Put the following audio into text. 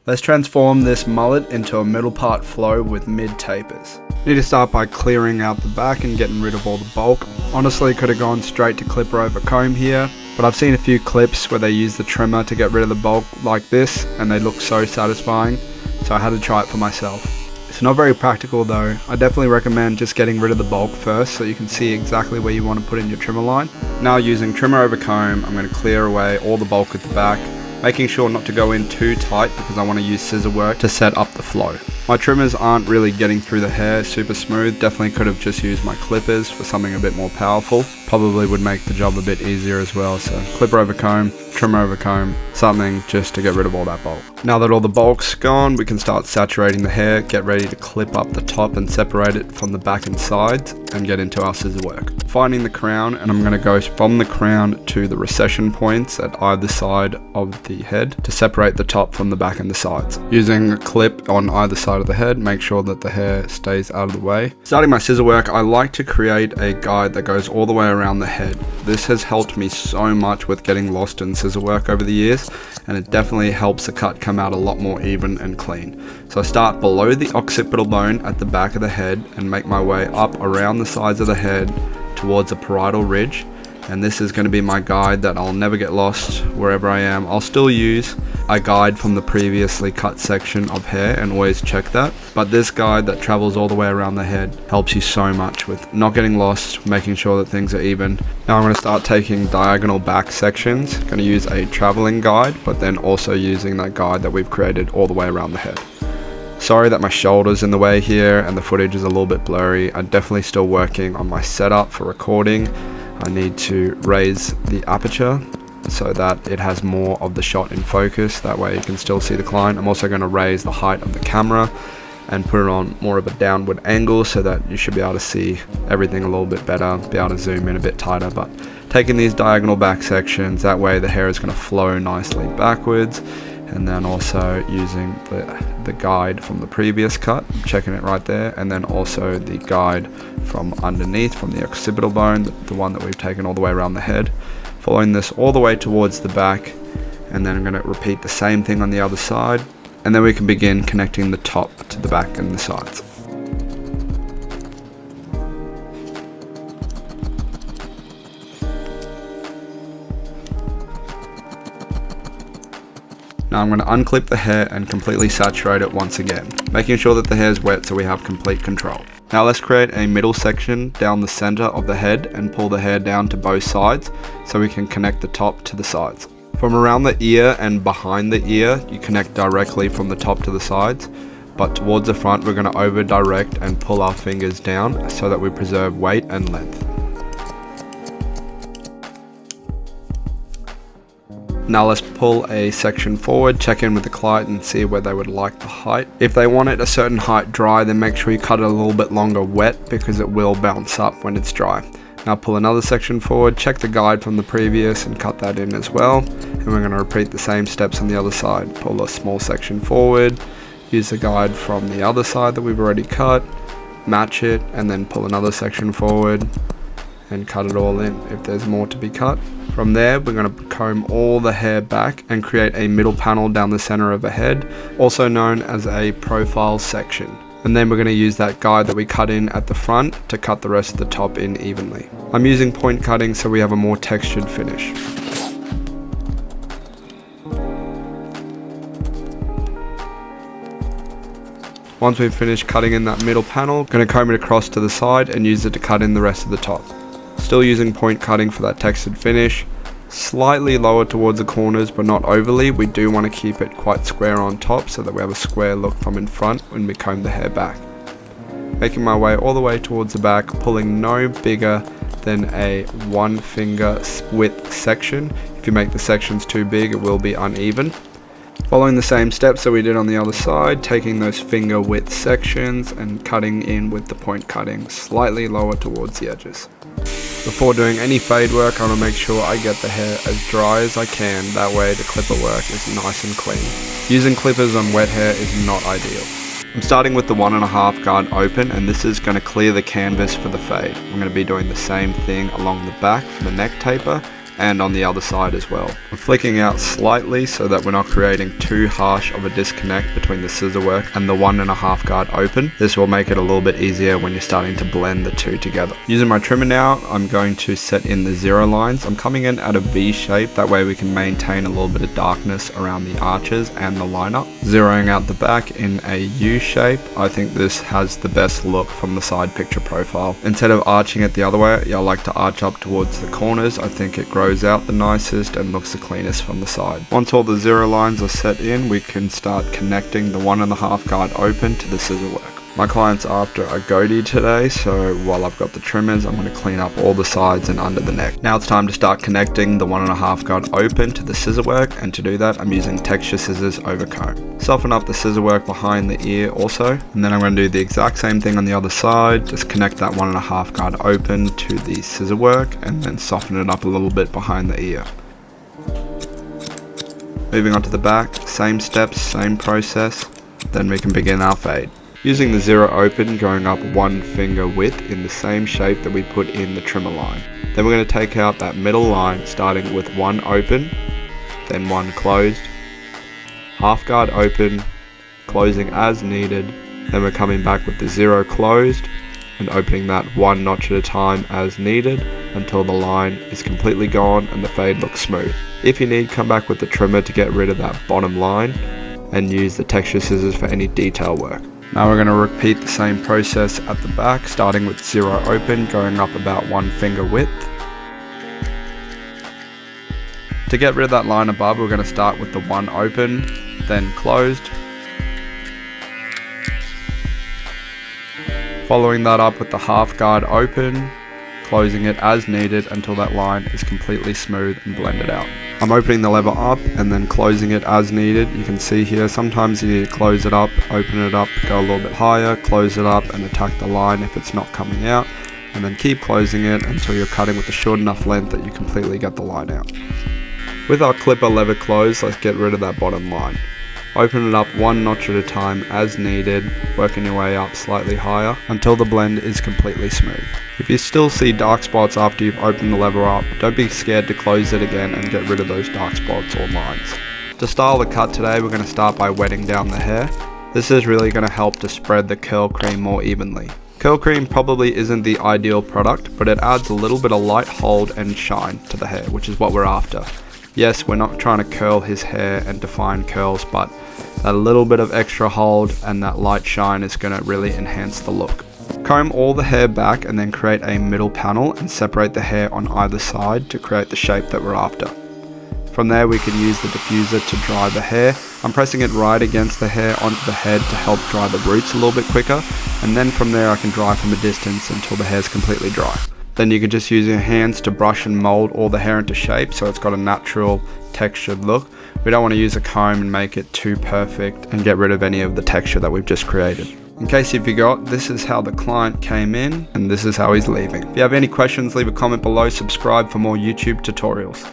Let's transform this mullet into a middle part flow with mid tapers. Need to start by clearing out the back and getting rid of all the bulk. Honestly, could have gone straight to clipper over comb here, but I've seen a few clips where they use the trimmer to get rid of the bulk like this, and they look so satisfying, so I had to try it for myself. It's not very practical though. I definitely recommend just getting rid of the bulk first so you can see exactly where you want to put in your trimmer line. Now using trimmer over comb, I'm going to clear away all the bulk at the back, making sure not to go in too tight because I want to use scissor work to set up the flow. My trimmers aren't really getting through the hair super smooth. Definitely could have just used my clippers for something a bit more powerful. Probably would make the job a bit easier as well. So clipper over comb, trimmer over comb, something just to get rid of all that bulk. Now that all the bulk's gone, we can start saturating the hair, get ready to clip up the top and separate it from the back and sides and get into our scissor work. Finding the crown, and I'm going to go from the crown to the recession points at either side of the head to separate the top from the back and the sides. Using a clip on either side of the head, make sure that the hair stays out of the way. Starting my scissor work, I like to create a guide that goes all the way around the head. This has helped me so much with getting lost in scissor work over the years, and it definitely helps the cut come out a lot more even and clean. So I start below the occipital bone at the back of the head and make my way up around the sides of the head towards a parietal ridge, and this is going to be my guide that I'll never get lost wherever I am. I'll still use a guide from the previously cut section of hair and always check that, but this guide that travels all the way around the head helps you so much with not getting lost, making sure that things are even. Now I'm going to start taking diagonal back sections. Going to use a traveling guide, but then also using that guide that we've created all the way around the head. Sorry that my shoulder's in the way here and the footage is a little bit blurry. I'm definitely still working on my setup for recording. I need to raise the aperture so that it has more of the shot in focus. That way you can still see the client. I'm also going to raise the height of the camera and put it on more of a downward angle so that you should be able to see everything a little bit better, be able to zoom in a bit tighter. But taking these diagonal back sections, that way the hair is going to flow nicely backwards. And then also using the guide from the previous cut, checking it right there, and then also the guide from underneath, from the occipital bone, the one that we've taken all the way around the head. Following this all the way towards the back, and then I'm going to repeat the same thing on the other side, and then we can begin connecting the top to the back and the sides. Now I'm going to unclip the hair and completely saturate it once again, making sure that the hair is wet so we have complete control. Now let's create a middle section down the center of the head and pull the hair down to both sides so we can connect the top to the sides. From around the ear and behind the ear, you connect directly from the top to the sides, but towards the front we're going to over direct and pull our fingers down so that we preserve weight and length. Now let's pull a section forward, check in with the client and see where they would like the height. If they want it a certain height dry, then make sure you cut it a little bit longer wet because it will bounce up when it's dry. Now pull another section forward, check the guide from the previous and cut that in as well. And we're going to repeat the same steps on the other side. Pull a small section forward, use the guide from the other side that we've already cut, match it, and then pull another section forward and cut it all in if there's more to be cut. From there, we're going to comb all the hair back and create a middle panel down the center of the head, also known as a profile section. And then we're going to use that guide that we cut in at the front to cut the rest of the top in evenly. I'm using point cutting so we have a more textured finish. Once we've finished cutting in that middle panel, I'm going to comb it across to the side and use it to cut in the rest of the top. Still using point cutting for that textured finish, slightly lower towards the corners but not overly. We do want to keep it quite square on top so that we have a square look from in front when we comb the hair back. Making my way all the way towards the back, pulling no bigger than a 1 finger width section. If you make the sections too big, it will be uneven. Following the same steps that we did on the other side, taking those finger width sections and cutting in with the point cutting slightly lower towards the edges. Before doing any fade work, I want to make sure I get the hair as dry as I can, that way the clipper work is nice and clean. Using clippers on wet hair is not ideal. I'm starting with the 1.5 guard open, and this is going to clear the canvas for the fade. I'm going to be doing the same thing along the back for the neck taper and on the other side as well. I'm flicking out slightly so that we're not creating too harsh of a disconnect between the scissor work and the 1.5 guard open. This will make it a little bit easier when you're starting to blend the two together. Using my trimmer now, I'm going to set in the zero lines. I'm coming in at a V shape, that way we can maintain a little bit of darkness around the arches and the lineup. Zeroing out the back in a U shape, I think this has the best look from the side picture profile. Instead of arching it the other way, I like to arch up towards the corners. I think it grows out the nicest and looks the cleanest from the side. Once all the zero lines are set in, we can start connecting the 1.5 guard open to the scissor work. My client's after a goatee today, so while I've got the trimmers, I'm going to clean up all the sides and under the neck. Now it's time to start connecting the 1.5 guard open to the scissor work, and to do that I'm using texture scissors over comb. Soften up the scissor work behind the ear also, and then I'm going to do the exact same thing on the other side. Just connect that 1.5 guard open to the scissor work and then soften it up a little bit behind the ear. Moving on to the back, same steps, same process, then we can begin our fade. Using the zero open, going up 1 finger width in the same shape that we put in the trimmer line. Then we're going to take out that middle line, starting with 1 open, then 1 closed, half guard open, closing as needed, then we're coming back with the 0 closed and opening that 1 notch at a time as needed until the line is completely gone and the fade looks smooth. If you need, come back with the trimmer to get rid of that bottom line and use the texture scissors for any detail work. Now we're going to repeat the same process at the back, starting with 0 open, going up about 1 finger width. To get rid of that line above, we're going to start with the 1 open, then closed. Following that up with the half guard open, closing it as needed until that line is completely smooth and blended out. I'm opening the lever up and then closing it as needed. You can see here, sometimes you need to close it up, open it up, go a little bit higher, close it up and attack the line if it's not coming out, and then keep closing it until you're cutting with a short enough length that you completely get the line out. With our clipper lever closed, let's get rid of that bottom line. Open it up 1 notch at a time as needed, working your way up slightly higher until the blend is completely smooth. If you still see dark spots after you've opened the lever up, don't be scared to close it again and get rid of those dark spots or lines. To style the cut today, we're going to start by wetting down the hair. This is really going to help to spread the curl cream more evenly. Curl cream probably isn't the ideal product, but it adds a little bit of light hold and shine to the hair, which is what we're after. Yes, we're not trying to curl his hair and define curls, but that little bit of extra hold and that light shine is going to really enhance the look. Comb all the hair back and then create a middle panel and separate the hair on either side to create the shape that we're after. From there we can use the diffuser to dry the hair. I'm pressing it right against the hair onto the head to help dry the roots a little bit quicker, and then from there I can dry from a distance until the hair is completely dry. Then you can just use your hands to brush and mold all the hair into shape so it's got a natural textured look. We don't want to use a comb and make it too perfect and get rid of any of the texture that we've just created. In case you forgot, this is how the client came in and this is how he's leaving. If you have any questions, leave a comment below, subscribe for more YouTube tutorials.